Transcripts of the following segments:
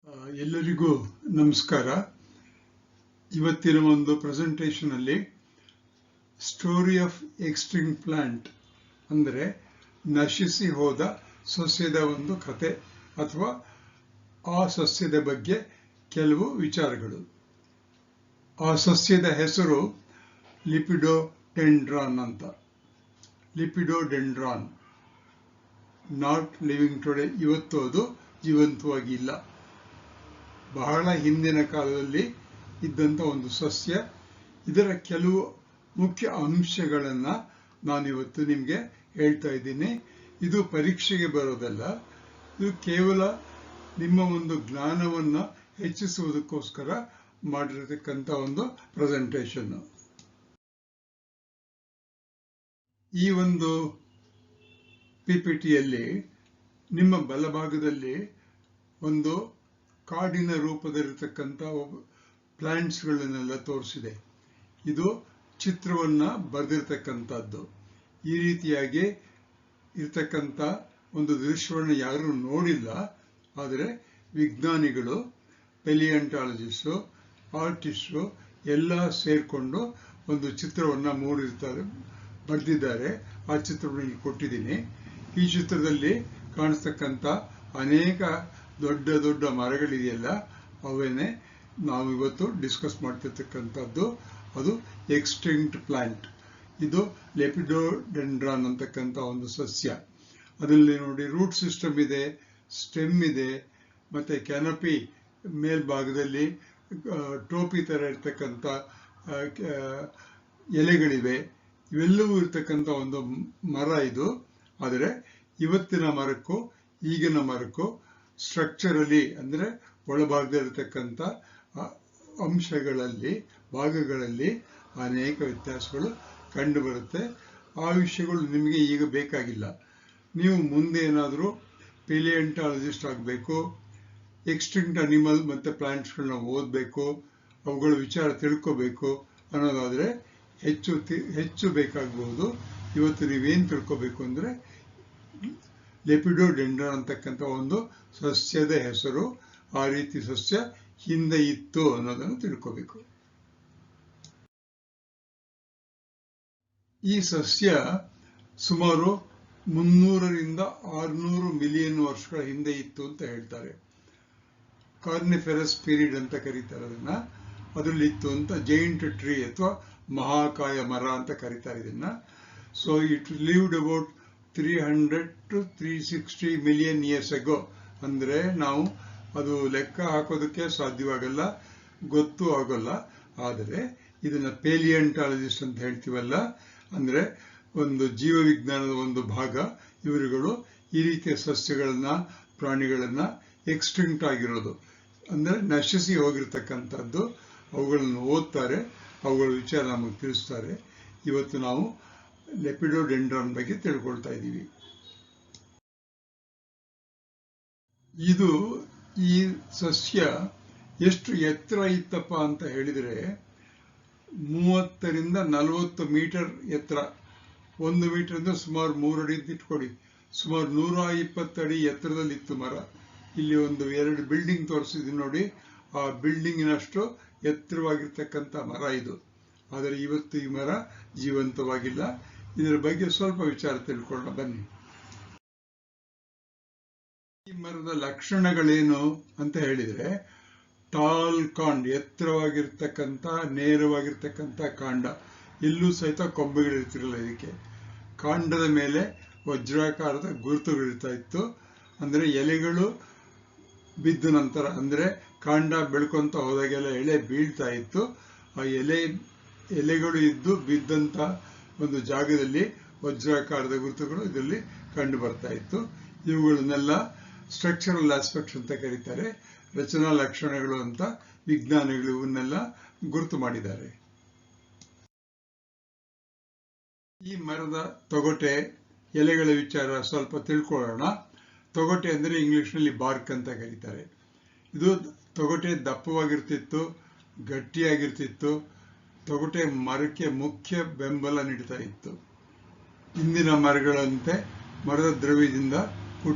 ಎಲ್ಲರಿಗೂ ನಮಸ್ಕಾರ. ಇವತ್ತಿನ ಒಂದು ಪ್ರೆಸೆಂಟೇಷನ್ ಅಲ್ಲಿ ಸ್ಟೋರಿ ಆಫ್ ಎಕ್ಸ್ಟಿಂಕ್ಟ್ ಪ್ಲಾಂಟ್ ಅಂದರೆ ನಶಿಸಿ ಹೋದ ಸಸ್ಯದ ಒಂದು ಕತೆ ಅಥವಾ ಆ ಸಸ್ಯದ ಬಗ್ಗೆ ಕೆಲವು ವಿಚಾರಗಳು. ಆ ಸಸ್ಯದ ಹೆಸರು ಲಿಪಿಡೋಡೆಂಡ್ರಾನ್ ಅಂತ. ಲಿಪಿಡೋಡೆಂಡ್ರಾನ್ ನಾಟ್ ಲಿವಿಂಗ್ ಟುಡೇ. ಇವತ್ತು ಅದು ಜೀವಂತವಾಗಿ ಇಲ್ಲ. ಬಹಳ ಹಿಂದಿನ ಕಾಲದಲ್ಲಿ ಇದ್ದಂಥ ಒಂದು ಸಸ್ಯ. ಇದರ ಕೆಲವು ಮುಖ್ಯ ಅಂಶಗಳನ್ನು ನಾನಿವತ್ತು ನಿಮಗೆ ಹೇಳ್ತಾ ಇದ್ದೀನಿ. ಇದು ಪರೀಕ್ಷೆಗೆ ಬರೋದಲ್ಲ, ಇದು ಕೇವಲ ನಿಮ್ಮ ಒಂದು ಜ್ಞಾನವನ್ನು ಹೆಚ್ಚಿಸುವುದಕ್ಕೋಸ್ಕರ ಮಾಡಿರತಕ್ಕಂಥ ಒಂದು ಪ್ರೆಸೆಂಟೇಷನ್. ಈ ಒಂದು PPTಯಲ್ಲಿ ನಿಮ್ಮ ಬಲಭಾಗದಲ್ಲಿ ಒಂದು ಕಾಡಿನ ರೂಪದಲ್ಲಿರತಕ್ಕಂಥ ಪ್ಲಾಂಟ್ಸ್ಗಳನ್ನೆಲ್ಲ ತೋರಿಸಿದೆ. ಇದು ಚಿತ್ರವನ್ನ ಬರೆದಿರ್ತಕ್ಕಂಥದ್ದು. ಈ ರೀತಿಯಾಗಿ ಇರ್ತಕ್ಕಂಥ ಒಂದು ದೃಶ್ಯವನ್ನು ಯಾರು ನೋಡಿಲ್ಲ. ಆದರೆ ವಿಜ್ಞಾನಿಗಳು, ಪೆಲಿಯಂಟಾಲಜಿಸ್ಟು, ಆರ್ಟಿಸ್ಟು ಎಲ್ಲ ಸೇರಿಕೊಂಡು ಒಂದು ಚಿತ್ರವನ್ನು ಬರೆದಿದ್ದಾರೆ. ಆ ಚಿತ್ರವನ್ನು ಕೊಟ್ಟಿದ್ದೀನಿ. ಈ ಚಿತ್ರದಲ್ಲಿ ಕಾಣಿಸ್ತಕ್ಕಂಥ ಅನೇಕ ದೊಡ್ಡ ದೊಡ್ಡ ಮರಗಳಿದೆಯಲ್ಲ, ಅವೇನೆ ನಾವು ಇವತ್ತು ಡಿಸ್ಕಸ್ ಮಾಡ್ತಿರ್ತಕ್ಕಂಥದ್ದು. ಅದು ಎಕ್ಸ್ಟಿಂಕ್ಟ್ ಪ್ಲಾಂಟ್. ಇದು ಲೆಪಿಡೋಡೆಂಡ್ರಾನ್ ಅಂತಕ್ಕಂಥ ಒಂದು ಸಸ್ಯ. ಅದರಲ್ಲಿ ನೋಡಿ ರೂಟ್ ಸಿಸ್ಟಮ್ ಇದೆ, ಸ್ಟೆಮ್ ಇದೆ, ಮತ್ತೆ ಕ್ಯಾನಪಿ ಮೇಲ್ಭಾಗದಲ್ಲಿ ಟೋಪಿ ತರ ಇರ್ತಕ್ಕಂಥ ಎಲೆಗಳಿವೆ. ಇವೆಲ್ಲವೂ ಇರ್ತಕ್ಕಂಥ ಒಂದು ಮರ ಇದು. ಆದರೆ ಇವತ್ತಿನ ಮರಕ್ಕೂ ಈಗಿನ ಮರಕ್ಕೂ ಸ್ಟ್ರಕ್ಚರಲಿ ಅಂದರೆ ಒಳಭಾಗದಲ್ಲಿರ್ತಕ್ಕಂಥ ಅಂಶಗಳಲ್ಲಿ, ಭಾಗಗಳಲ್ಲಿ ಅನೇಕ ವ್ಯತ್ಯಾಸಗಳು ಕಂಡು ಬರುತ್ತೆ. ಆ ವಿಷಯಗಳು ನಿಮಗೆ ಈಗ ಬೇಕಾಗಿಲ್ಲ. ನೀವು ಮುಂದೆ ಏನಾದರೂ ಪೆಲಿಯಂಟಾಲಜಿಸ್ಟ್ ಆಗಬೇಕು, ಎಕ್ಸ್ಟಿಂಕ್ಟ್ ಅನಿಮಲ್ ಮತ್ತು ಪ್ಲಾಂಟ್ಸ್ಗಳನ್ನ ಓದಬೇಕು, ಅವುಗಳ ವಿಚಾರ ತಿಳ್ಕೋಬೇಕು ಅನ್ನೋದಾದರೆ ಹೆಚ್ಚು ಬೇಕಾಗಬಹುದು. ಇವತ್ತು ನೀವೇನು ತಿಳ್ಕೋಬೇಕು ಅಂದರೆ ಲೆಪಿಡೋಡೆಂಡ್ರಾನ್ ಅಂತಕ್ಕಂಥ ಒಂದು ಸಸ್ಯದ ಹೆಸರು, ಆ ರೀತಿ ಸಸ್ಯ ಹಿಂದೆ ಇತ್ತು ಅನ್ನೋದನ್ನು ತಿಳ್ಕೋಬೇಕು. ಈ ಸಸ್ಯ ಸುಮಾರು 300ರಿಂದ 600 ಮಿಲಿಯನ್ ವರ್ಷಗಳ ಹಿಂದೆ ಇತ್ತು ಅಂತ ಹೇಳ್ತಾರೆ. ಕಾರ್ನಿಫೆರಸ್ ಪೀರಿಯಡ್ ಅಂತ ಕರೀತಾರೆ ಅದನ್ನ. ಅದರಲ್ಲಿ ಇತ್ತು ಅಂತ. ಜೈಂಟ್ ಟ್ರೀ ಅಥವಾ ಮಹಾಕಾಯ ಮರ ಅಂತ ಕರೀತಾರೆ ಇದನ್ನ. So it lived about 300 to 360 million years ago. ಅಂದರೆ ನಾವು ಅದು ಲೆಕ್ಕ ಹಾಕೋದಕ್ಕೆ ಸಾಧ್ಯವಾಗಲ್ಲ, ಗೊತ್ತೂ ಆಗೋಲ್ಲ. ಆದರೆ ಇದನ್ನ ಪೇಲಿಯಂಟಾಲಜಿಸ್ಟ್ ಅಂತ ಹೇಳ್ತೀವಲ್ಲ, ಅಂದರೆ ಒಂದು ಜೀವವಿಜ್ಞಾನದ ಒಂದು ಭಾಗ. ಇವರುಗಳು ಈ ರೀತಿಯ ಸಸ್ಯಗಳನ್ನ, ಪ್ರಾಣಿಗಳನ್ನ ಎಕ್ಸ್ಟಿಂಕ್ಟ್ ಆಗಿರೋದು ಅಂದರೆ ನಶಿಸಿ ಹೋಗಿರ್ತಕ್ಕಂಥದ್ದು, ಅವುಗಳನ್ನು ಓದ್ತಾರೆ, ಅವುಗಳ ವಿಚಾರ ನಮಗೆ ತಿಳಿಸ್ತಾರೆ. ಇವತ್ತು ನಾವು ಲೆಪಿಡೋಡೆಂಡ್ರಾನ್ ಬಗ್ಗೆ ತಿಳ್ಕೊಳ್ತಾ ಇದ್ದೀವಿ. ಈ ಸಸ್ಯ ಎಷ್ಟು ಎತ್ತರ ಇತ್ತಪ್ಪ ಅಂತ ಹೇಳಿದರೆ 30ರಿಂದ 40 ಮೀಟರ್ ಎತ್ತರ. 1 ಮೀಟರ್ ಅಂದ್ರೆ ಸುಮಾರು 3 ಅಡಿ ಅಂತ ಇಟ್ಕೊಡಿ. ಸುಮಾರು 120 ಅಡಿ ಎತ್ತರದಲ್ಲಿತ್ತು ಮರ. ಇಲ್ಲಿ ಒಂದು 2 ಬಿಲ್ಡಿಂಗ್ ತೋರಿಸಿದ್ದೀನಿ ನೋಡಿ. ಆ ಬಿಲ್ಡಿಂಗಿನಷ್ಟು ಎತ್ತರವಾಗಿರ್ತಕ್ಕಂಥ ಮರ ಇದು. ಆದರೆ ಇವತ್ತು ಈ ಮರ ಜೀವಂತವಾಗಿಲ್ಲ. ಇದರ ಬಗ್ಗೆ ಸ್ವಲ್ಪ ವಿಚಾರ ತಿಳ್ಕೊಳ್ಳೋಣ ಬನ್ನಿ. ಈ ಮರದ ಲಕ್ಷಣಗಳೇನು ಅಂತ ಹೇಳಿದ್ರೆ, ಟಾಲ್ ಕಾಂಡ್, ಎತ್ತರವಾಗಿರ್ತಕ್ಕಂಥ ನೇರವಾಗಿರ್ತಕ್ಕಂಥ ಕಾಂಡ. ಎಲ್ಲೂ ಸಹಿತ ಕೊಂಬೆಗಳಿರ್ತಿರಲ್ಲ ಇದಕ್ಕೆ. ಕಾಂಡದ ಮೇಲೆ ವಜ್ರಾಕಾರದ ಗುರುತುಗಳಿರ್ತಾ ಇತ್ತು. ಅಂದರೆ ಎಲೆಗಳು ಬಿದ್ದ ನಂತರ, ಅಂದರೆ ಕಾಂಡ ಬೆಳ್ಕೊಂತ ಹೋದಾಗೆಲ್ಲ ಎಲೆ ಬೀಳ್ತಾ ಇತ್ತು. ಆ ಎಲೆಗಳು ಇದ್ದು ಬಿದ್ದಂತ ಒಂದು ಜಾಗದಲ್ಲಿ ವಜ್ರಾಕಾರದ ಗುರುತುಗಳು ಇದರಲ್ಲಿ ಕಂಡು ಬರ್ತಾ ಇತ್ತು. ಇವುಗಳನ್ನೆಲ್ಲ ಸ್ಟ್ರಕ್ಚರಲ್ ಆಸ್ಪೆಕ್ಟ್ಸ್ ಅಂತ ಕರೀತಾರೆ. ರಚನಾ ಲಕ್ಷಣಗಳು ಅಂತ ವಿಜ್ಞಾನಿಗಳು ಇವನ್ನೆಲ್ಲ ಗುರುತು ಮಾಡಿದ್ದಾರೆ. ಈ ಮರದ ತೊಗಟೆ, ಎಲೆಗಳ ವಿಚಾರ ಸ್ವಲ್ಪ ತಿಳ್ಕೊಳ್ಳೋಣ. ತೊಗಟೆ ಅಂದರೆ ಇಂಗ್ಲಿಷ್ನಲ್ಲಿ ಬಾರ್ಕ್ ಅಂತ ಕರೀತಾರೆ. ಇದು ತೊಗಟೆ ದಪ್ಪವಾಗಿರ್ತಿತ್ತು, ಗಟ್ಟಿಯಾಗಿರ್ತಿತ್ತು. ತೊಗಟೆ ಮರಕ್ಕೆ ಮುಖ್ಯ ಬೆಂಬಲ ನೀಡ್ತಾ ಇತ್ತು. ಇಂದಿನ ಮರಗಳಂತೆ ಮರದ ದ್ರವ್ಯದಿಂದ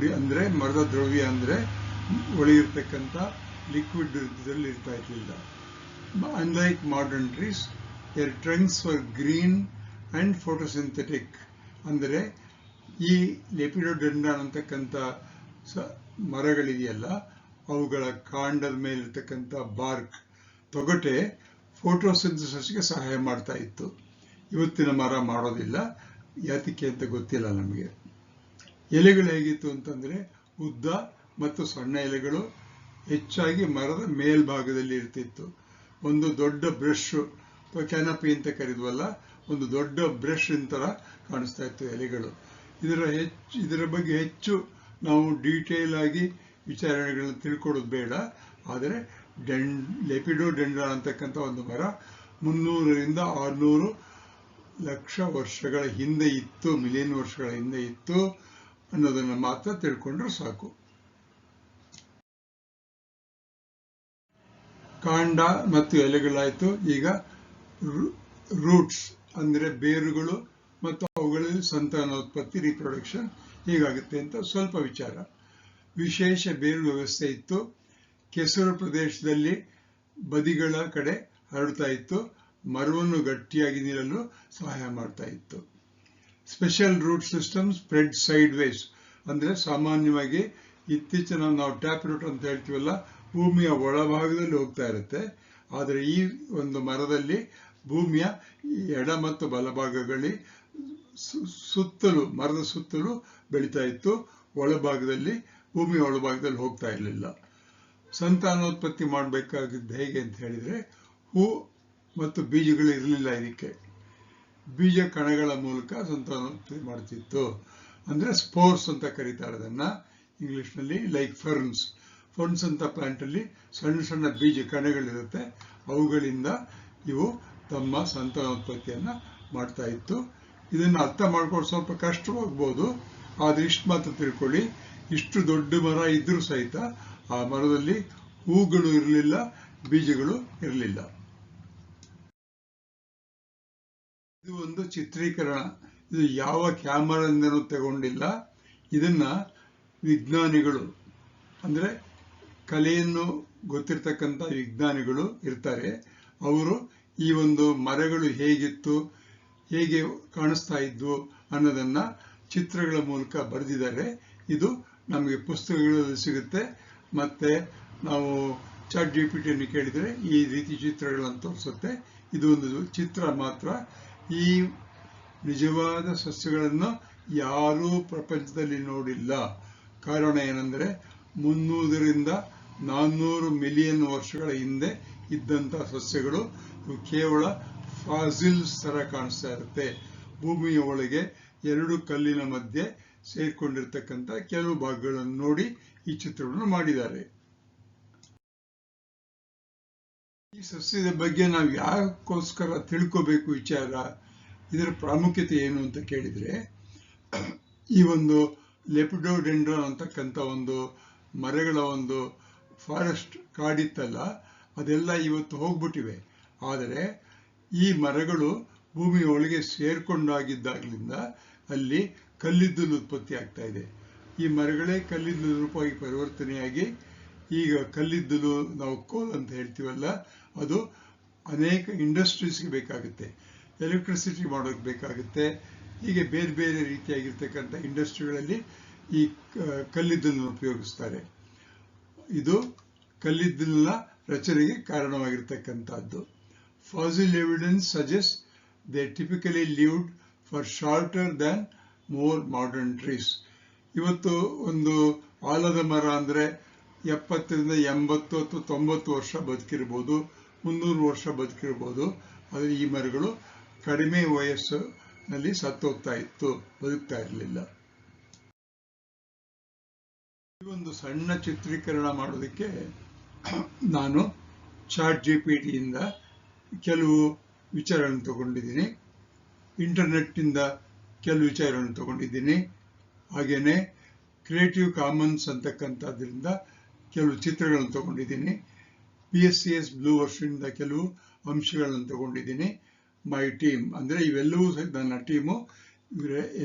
ಮರದ ದ್ರವ್ಯ ಅಂದರೆ ಒಳಗಿರ್ತಕ್ಕಂಥ ಲಿಕ್ವಿಡ್ ಇದರಲ್ಲಿ ಇರ್ತಾ ಇರಲಿಲ್ಲ. Unlike modern trees, their trunks were green and photosynthetic. ಅಂದರೆ ಈ ಲೆಪಿಡೋಡೆಂಡ್ರಾನ್ ಅಂತಕ್ಕಂಥ ಮರಗಳಿದೆಯಲ್ಲ, ಅವುಗಳ ಕಾಂಡದ ಮೇಲಿರ್ತಕ್ಕಂಥ ಬಾರ್ಕ್ ತೊಗಟೆ ಫೋಟೋಸಿಂಥಸಿಸ್ಗೆ ಸಹಾಯ ಮಾಡ್ತಾ ಇತ್ತು. ಇವತ್ತಿನ ಮರ ಮಾಡೋದಿಲ್ಲ, ಯಾತಕ್ಕೆ ಅಂತ ಗೊತ್ತಿಲ್ಲ ನಮಗೆ. ಎಲೆಗಳು ಹೇಗಿತ್ತು ಅಂತಂದ್ರೆ ಉದ್ದ ಮತ್ತು ಸಣ್ಣ ಎಲೆಗಳು ಹೆಚ್ಚಾಗಿ ಮರದ ಮೇಲ್ಭಾಗದಲ್ಲಿ ಇರ್ತಿತ್ತು. ಒಂದು ದೊಡ್ಡ ಬ್ರಷ್ ಅಥವಾ ಕ್ಯಾನಪಿ ಅಂತ ಕರೀದ್ವಲ್ಲ, ಒಂದು ದೊಡ್ಡ ಬ್ರಷ್ ತರ ಕಾಣಿಸ್ತಾ ಇತ್ತು ಎಲೆಗಳು. ಇದರ ಬಗ್ಗೆ ಹೆಚ್ಚು ನಾವು ಡೀಟೇಲ್ ಆಗಿ ವಿಚಾರಣೆಗಳನ್ನ ತಿಳ್ಕೊಳ್ಳೋದು ಬೇಡ. ಆದರೆ ಲೆಪಿಡೋಡೆಂಡ್ರಾನ್ ಅಂತಕ್ಕಂಥ ಒಂದು ಮರ 300ರಿಂದ 600 ಲಕ್ಷ ವರ್ಷಗಳ ಹಿಂದೆ ಇತ್ತು, ಮಿಲಿಯನ್ ವರ್ಷಗಳ ಹಿಂದೆ ಇತ್ತು ಅನ್ನೋದನ್ನ ಮಾತ್ರ ತಿಳ್ಕೊಂಡ್ರೆ ಸಾಕು. ಕಾಂಡ ಮತ್ತು ಎಲೆಗಳಾಯ್ತು. ಈಗ ರೂಟ್ಸ್ ಅಂದ್ರೆ ಬೇರುಗಳು ಮತ್ತು ಅವುಗಳಲ್ಲಿ ಸಂತಾನೋತ್ಪತ್ತಿ, ರಿಪ್ರೊಡಕ್ಷನ್ ಹೇಗಾಗುತ್ತೆ ಅಂತ ಸ್ವಲ್ಪ ವಿಚಾರ. ವಿಶೇಷ ಬೇರು ವ್ಯವಸ್ಥೆ ಇತ್ತು. ಕೆಸರು ಪ್ರದೇಶದಲ್ಲಿ ಬದಿಗಳ ಕಡೆ ಹರಡ್ತಾ ಇತ್ತು. ಮರವನ್ನು ಗಟ್ಟಿಯಾಗಿ ನಿಲ್ಲಲು ಸಹಾಯ ಮಾಡ್ತಾ ಇತ್ತು. Special root system spread sideways ಅಂದ್ರೆ ಸಾಮಾನ್ಯವಾಗಿ ಇತ್ತೀಚಿನ ನಾವು ಟ್ಯಾಪ್ ರೂಟ್ ಅಂತ ಹೇಳ್ತೀವಲ್ಲ, ಭೂಮಿಯ ಒಳಭಾಗದಲ್ಲಿ ಹೋಗ್ತಾ ಇರುತ್ತೆ. ಆದರೆ ಈ ಒಂದು ಮರದಲ್ಲಿ ಭೂಮಿಯ ಎಡ ಮತ್ತು ಬಲಭಾಗಗಳಲ್ಲಿ ಸುತ್ತಲೂ, ಮರದ ಸುತ್ತಲೂ ಬೆಳೀತಾ ಇತ್ತು. ಒಳಭಾಗದಲ್ಲಿ, ಭೂಮಿಯ ಒಳಭಾಗದಲ್ಲಿ ಹೋಗ್ತಾ ಇರಲಿಲ್ಲ. ಸಂತಾನೋತ್ಪತ್ತಿ ಮಾಡಬೇಕಾಗಿದ್ದು ಹೇಗೆ ಅಂತ ಹೇಳಿದ್ರೆ, ಹೂ ಮತ್ತು ಬೀಜಗಳು ಇರಲಿಲ್ಲ. ಇದಕ್ಕೆ ಬೀಜ ಕಣಗಳ ಮೂಲಕ ಸಂತಾನೋತ್ಪತ್ತಿ ಮಾಡ್ತಿತ್ತು. ಅಂದ್ರೆ ಸ್ಪೋರ್ಸ್ ಅಂತ ಕರೀತಾರೆ ಅದನ್ನ ಇಂಗ್ಲಿಷ್ನಲ್ಲಿ. ಲೈಕ್ ಫರ್ನ್ಸ್ ಅಂತ ಪ್ಲಾಂಟ್ ಅಲ್ಲಿ ಸಣ್ಣ ಸಣ್ಣ ಬೀಜ ಕಣಗಳಿರುತ್ತೆ. ಅವುಗಳಿಂದ ಇವು ತಮ್ಮ ಸಂತಾನೋತ್ಪತ್ತಿಯನ್ನ ಮಾಡ್ತಾ ಇತ್ತು. ಇದನ್ನ ಅರ್ಥ ಮಾಡ್ಕೊಂಡು ಸ್ವಲ್ಪ ಕಷ್ಟವಾಗ್ಬೋದು, ಆದ್ರೆ ಇಷ್ಟು ಮಾತ್ರ ತಿಳ್ಕೊಳ್ಳಿ, ಇಷ್ಟು ದೊಡ್ಡ ಮರ ಇದ್ರೂ ಸಹಿತ ಆ ಮರದಲ್ಲಿ ಹೂಗಳು ಇರಲಿಲ್ಲ, ಬೀಜಗಳು ಇರಲಿಲ್ಲ. ಇದು ಒಂದು ಚಿತ್ರೀಕರಣ. ಇದು ಯಾವ ಕ್ಯಾಮರಾದಿಂದನೂ ತಗೊಂಡಿಲ್ಲ. ಇದನ್ನ ವಿಜ್ಞಾನಿಗಳು ಅಂದ್ರೆ ಕಲೆಯನ್ನು ಗೊತ್ತಿರ್ತಕ್ಕಂಥ ವಿಜ್ಞಾನಿಗಳು ಇರ್ತಾರೆ. ಅವರು ಈ ಒಂದು ಮರಗಳು ಹೇಗಿತ್ತು, ಹೇಗೆ ಕಾಣಿಸ್ತಾ ಇದ್ವು ಅನ್ನೋದನ್ನ ಚಿತ್ರಗಳ ಮೂಲಕ ಬರೆದಿದ್ದಾರೆ. ಇದು ನಮಗೆ ಪುಸ್ತಕಗಳಲ್ಲಿ ಸಿಗುತ್ತೆ. ಮತ್ತೆ ನಾವು ಚಾಟ್ ಜಿಪಿಟಿಯನ್ನು ಕೇಳಿದರೆ ಈ ರೀತಿ ಚಿತ್ರಗಳನ್ನು ತೋರಿಸುತ್ತೆ. ಇದು ಒಂದು ಚಿತ್ರ ಮಾತ್ರ. ಈ ನಿಜವಾದ ಸಸ್ಯಗಳನ್ನು ಯಾರೂ ಪ್ರಪಂಚದಲ್ಲಿ ನೋಡಿಲ್ಲ. ಕಾರಣ ಏನಂದ್ರೆ 300ರಿಂದ 400 ಮಿಲಿಯನ್ ವರ್ಷಗಳ ಹಿಂದೆ ಇದ್ದಂತ ಸಸ್ಯಗಳು. ಕೇವಲ ಫಾಸಿಲ್ಸ್ ತರ ಕಾಣಿಸ್ತಾ ಇರುತ್ತೆ. ಭೂಮಿಯ ಒಳಗೆ 2 ಕಲ್ಲಿನ ಮಧ್ಯೆ ಸೇರ್ಕೊಂಡಿರ್ತಕ್ಕಂಥ ಕೆಲವು ಭಾಗಗಳನ್ನು ನೋಡಿ ಈ ಚಿತ್ರವನ್ನು ಮಾಡಿದ್ದಾರೆ. ಈ ಸಸ್ಯದ ಬಗ್ಗೆ ನಾವು ಯಾಕೋಸ್ಕರ ತಿಳ್ಕೋಬೇಕು ವಿಚಾರ, ಇದರ ಪ್ರಾಮುಖ್ಯತೆ ಏನು ಅಂತ ಕೇಳಿದ್ರೆ, ಈ ಒಂದು ಲೆಪಿಡೋಡೆಂಡ್ರಾನ್ ಅಂತಕ್ಕಂಥ ಒಂದು ಮರಗಳ ಒಂದು ಫಾರೆಸ್ಟ್ ಕಾಡಿತ್ತಲ್ಲ, ಅದೆಲ್ಲ ಇವತ್ತು ಹೋಗ್ಬಿಟ್ಟಿವೆ. ಆದರೆ ಈ ಮರಗಳು ಭೂಮಿಯ ಒಳಗೆ ಸೇರ್ಕೊಂಡಾಗಿದ್ದಾಗಲಿಂದ ಅಲ್ಲಿ ಕಲ್ಲಿದ್ದಲು ಉತ್ಪತ್ತಿ ಆಗ್ತಾ ಇದೆ. ಈ ಮರಗಳೇ ಕಲ್ಲಿದ್ದಲು ರೂಪವಾಗಿ ಪರಿವರ್ತನೆಯಾಗಿ ಈಗ ಕಲ್ಲಿದ್ದಲು, ನಾವು ಕೋಲ್ ಅಂತ ಹೇಳ್ತೀವಲ್ಲ, ಅದು ಅನೇಕ ಇಂಡಸ್ಟ್ರೀಸ್ಗೆ ಬೇಕಾಗುತ್ತೆ, ಎಲೆಕ್ಟ್ರಿಸಿಟಿ ಮಾಡೋಕೆ ಬೇಕಾಗುತ್ತೆ. ಹೀಗೆ ಬೇರೆ ಬೇರೆ ರೀತಿಯಾಗಿರ್ತಕ್ಕಂಥ ಇಂಡಸ್ಟ್ರಿಗಳಲ್ಲಿ ಈ ಕಲ್ಲಿದ್ದಲನ್ನು ಉಪಯೋಗಿಸ್ತಾರೆ. ಇದು ಕಲ್ಲಿದ್ದಲಿನ ರಚನೆಗೆ ಕಾರಣವಾಗಿರ್ತಕ್ಕಂಥದ್ದು. Fossil evidence suggest they typically lived for shorter than more modern trees. ಇವತ್ತು ಒಂದು ಆಲದ ಮರ ಅಂದ್ರೆ 70ರಿಂದ 80 ಅಥವಾ 90 ವರ್ಷ ಬದುಕಿರ್ಬೋದು, 300 ವರ್ಷ ಬದುಕಿರ್ಬೋದು. ಆದರೆ ಈ ಮರಗಳು ಕಡಿಮೆ ವಯಸ್ಸಿನಲ್ಲಿ ಸತ್ತೋಗ್ತಾ ಇತ್ತು, ಬದುಕ್ತಾ ಇರಲಿಲ್ಲ. ಈ ಒಂದು ಸಣ್ಣ ಚಿತ್ರೀಕರಣ ಮಾಡೋದಕ್ಕೆ ನಾನು ಚಾಟ್ ಜಿಪಿಟಿಯಿಂದ ಕೆಲವು ವಿಚಾರಗಳನ್ನು ತಗೊಂಡಿದ್ದೀನಿ, ಇಂಟರ್ನೆಟ್ ಇಂದ ಕೆಲವು ವಿಚಾರಗಳನ್ನು ತಗೊಂಡಿದ್ದೀನಿ, ಹಾಗೇನೆ ಕ್ರಿಯೇಟಿವ್ ಕಾಮನ್ಸ್ ಅಂತಕ್ಕಂಥದ್ರಿಂದ ಕೆಲವು ಚಿತ್ರಗಳನ್ನು ತಗೊಂಡಿದ್ದೀನಿ, PSCS ಬ್ಲೂ ವರ್ಷನ್ ಇಂದ ಕೆಲವು ಅಂಶಗಳನ್ನು ತಗೊಂಡಿದ್ದೀನಿ. ಮೈ ಟೀಮ್ ಅಂದ್ರೆ ಇವೆಲ್ಲವೂ ನನ್ನ ಟೀಮು,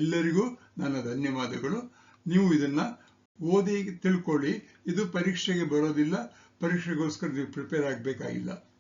ಎಲ್ಲರಿಗೂ ನನ್ನ ಧನ್ಯವಾದಗಳು. ನೀವು ಇದನ್ನ ಓದಿ ತಿಳ್ಕೊಳ್ಳಿ. ಇದು ಪರೀಕ್ಷೆಗೆ ಬರೋದಿಲ್ಲ, ಪರೀಕ್ಷೆಗೋಸ್ಕರ ನೀವು ಪ್ರಿಪೇರ್ ಆಗಬೇಕಾಗಿಲ್ಲ.